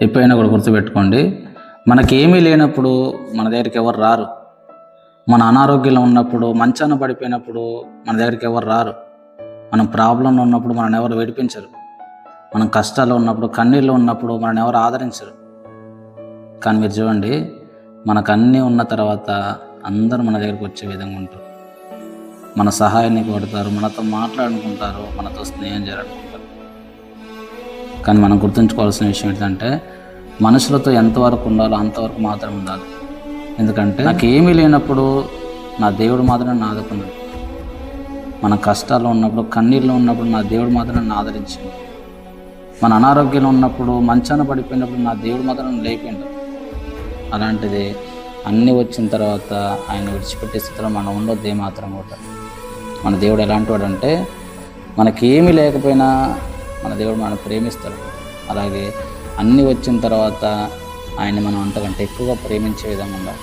ఎప్పుడైనా కూడా గుర్తుపెట్టుకోండి, మనకేమీ లేనప్పుడు మన దగ్గరికి ఎవరు రారు. మన అనారోగ్యంలో ఉన్నప్పుడు, మంచాన పడిపోయినప్పుడు మన దగ్గరికి ఎవరు రారు. మనం ప్రాబ్లంలో ఉన్నప్పుడు మనల్ని ఎవరు విడిపించరు. మనం కష్టాల్లో ఉన్నప్పుడు, కన్నీళ్ళు ఉన్నప్పుడు మనల్ని ఎవరు ఆదరించరు. కానీ మీరు చూడండి, మనకు అన్నీ ఉన్న తర్వాత అందరూ మన దగ్గరికి వచ్చే విధంగా ఉంటారు. మన సహాయాన్ని కోరుతారు, మనతో మాట్లాడుకుంటారు, మనతో స్నేహం చేయాలనుకుంటారు. కానీ మనం గుర్తుంచుకోవాల్సిన విషయం ఏంటంటే, మనుషులతో ఎంతవరకు ఉండాలో అంతవరకు మాత్రం ఉండాలి. ఎందుకంటే నాకు ఏమీ లేనప్పుడు నా దేవుడు మాత్రం నన్ను ఆదుకున్నాడు. మన కష్టాల్లో ఉన్నప్పుడు, కన్నీళ్ళు ఉన్నప్పుడు నా దేవుడు మాత్రం నన్ను ఆదరించింది. మన అనారోగ్యంలో ఉన్నప్పుడు, మంచాన పడిపోయినప్పుడు నా దేవుడు మాత్రం నన్ను లేపిండు. అలాంటిది అన్నీ వచ్చిన తర్వాత ఆయన విడిచిపెట్టే స్థితిలో మనం ఉండొద్దు ఏమాత్రం కూడా. మన దేవుడు ఎలాంటి వాడు అంటే, మనకేమీ లేకపోయినా మన దేవుడు మనల్ని ప్రేమిస్తాడు. అలాగే అన్నీ వచ్చిన తర్వాత ఆయన్ని మనం అంతకంటే ఎక్కువగా ప్రేమించే విధంగా ఉండాలి.